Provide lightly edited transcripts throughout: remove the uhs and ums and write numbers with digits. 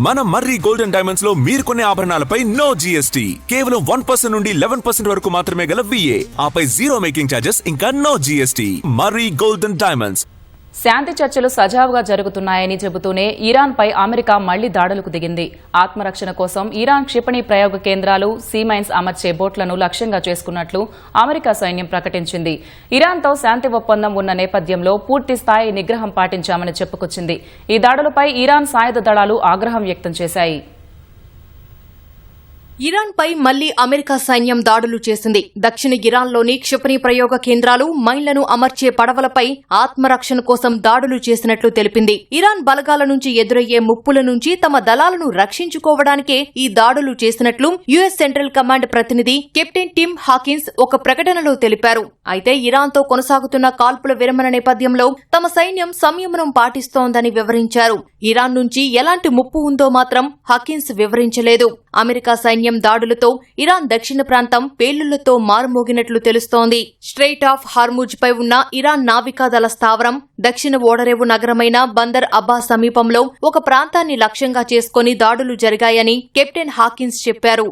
మన మర్రి golden diamonds లో మీరు కొనే ఆభరణాలపై నో జీఎస్టీ, కేవలం 1% నుండి 11% వరకు మాత్రమే గల విఏ, ఆపై జీరో మేకింగ్ ఛార్జెస్, ఇంకా నో జీఎస్టీ. మర్రి గోల్డెన్ డైమండ్స్. శాంతి చర్చలు సజావుగా జరుగుతున్నాయని చెబుతూనే ఇరాన్పై అమెరికా మళ్లీ దాడులకు దిగింది. ఆత్మరక్షణ కోసం ఇరాన్ క్షిపణి ప్రయోగ కేంద్రాలు, సీమైన్స్ అమర్చే బోట్లను లక్ష్యంగా చేసుకున్నట్లు అమెరికా సైన్యం ప్రకటించింది. ఇరాన్తో శాంతి ఒప్పందం ఉన్న నేపథ్యంలో పూర్తిస్థాయి నిగ్రహం పాటించామని చెప్పుకొచ్చింది. ఈ దాడులపై ఇరాన్ సాయుధ దళాలు ఆగ్రహం వ్యక్తం చేశాయి. ఇరాన్పై మళ్లీ అమెరికా సైన్యం దాడులు చేసింది. దక్షిణ ఇరాన్లోని క్షిపణి ప్రయోగ కేంద్రాలు, మైన్లను అమర్చే పడవలపై ఆత్మరక్షణ కోసం దాడులు చేసినట్లు తెలిపింది. ఇరాన్ బలగాల నుంచి ఎదురయ్యే ముప్పుల నుంచి తమ దళాలను రక్షించుకోవడానికే ఈ దాడులు చేసినట్లు యుఎస్ సెంట్రల్ కమాండ్ ప్రతినిధి కెప్టెన్ టిమ్ హాకిన్స్ ఒక ప్రకటనలో తెలిపారు. అయితే ఇరాన్తో కొనసాగుతున్న కాల్పుల విరమణ నేపథ్యంలో తమ సైన్యం సంయమనం పాటిస్తోందని వివరించారు. ఇరాన్ నుంచి ఎలాంటి ముప్పు ఉందో మాత్రం హాకిన్స్ వివరించలేదు. అమెరికా సైన్యం దాడులతో ఇరాన్ దక్షిణ ప్రాంతం పేలుళ్లతో మారుమోగినట్లు తెలుస్తోంది. స్ట్రెయిట్ ఆఫ్ హార్ముజ్ పై ఉన్న ఇరాన్ నావికాదళ స్థావరం, దక్షిణ ఓడరేవు నగరమైన బందర్ అబ్బాస్ సమీపంలో ఒక ప్రాంతాన్ని లక్ష్యంగా చేసుకుని దాడులు జరిగాయని కెప్టెన్ హాకిన్స్ చెప్పారు.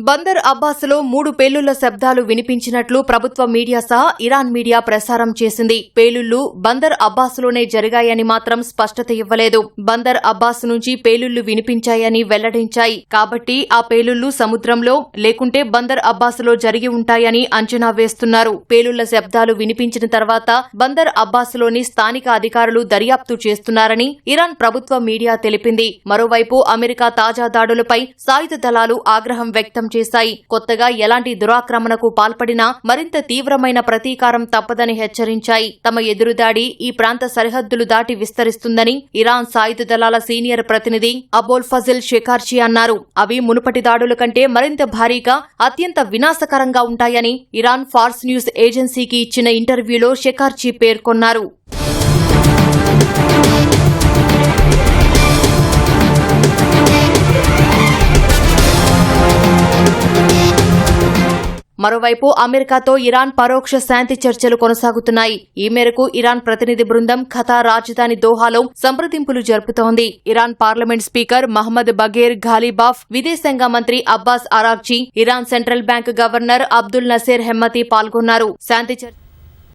బందర్ అబ్బాస్లో 3 పేలుళ్ల శబ్దాలు వినిపించినట్లు ప్రభుత్వ మీడియా సహా ఇరాన్ మీడియా ప్రసారం చేసింది. పేలుళ్లు బందర్ అబ్బాస్లోనే జరిగాయని మాత్రం స్పష్టత ఇవ్వలేదు. బందర్ అబ్బాస్ నుంచి పేలుళ్లు వినిపించాయని వెల్లడించాయి. కాబట్టి ఆ పేలుళ్లు సముద్రంలో లేకుంటే బందర్ అబ్బాస్లో జరిగి ఉంటాయని అంచనా వేస్తున్నారు. పేలుళ్ల శబ్దాలు వినిపించిన తర్వాత బందర్ అబ్బాస్లోని స్థానిక అధికారులు దర్యాప్తు చేస్తున్నారని ఇరాన్ ప్రభుత్వ మీడియా తెలిపింది. మరోవైపు అమెరికా తాజా దాడులపై సాయుధ దళాలు ఆగ్రహం వ్యక్తం చేశాయి. కొత్తగా ఎలాంటి దురాక్రమణకు పాల్పడినా మరింత తీవ్రమైన ప్రతీకారం తప్పదని హెచ్చరించాయి. తమ ఎదురుదాడి ఈ ప్రాంత సరిహద్దులు దాటి విస్తరిస్తుందని ఇరాన్ సాయుధ దళాల సీనియర్ ప్రతినిధి అబోల్ ఫజిల్ షెకార్చి అన్నారు. అవి మునుపటి దాడుల కంటే మరింత భారీగా, అత్యంత వినాశకరంగా ఉంటాయని ఇరాన్ ఫార్స్ న్యూస్ ఏజెన్సీకి ఇచ్చిన ఇంటర్వ్యూలో షెకార్చి పేర్కొన్నారు. మరోవైపు అమెరికాతో ఇరాన్ పరోక్ష శాంతి చర్చలు కొనసాగుతున్నాయి. ఈ మేరకు ఇరాన్ ప్రతినిధి బృందం ఖతార్ రాజధాని దోహాలో సంప్రదింపులు జరుపుతోంది. Iran parliament speaker Mohammad Bagher Ghalibaf, విదేశాంగ మంత్రి Abbas Araghchi, Iran central bank governor Abdul Naseer Hemmati పాల్గొన్నారు. శాంతి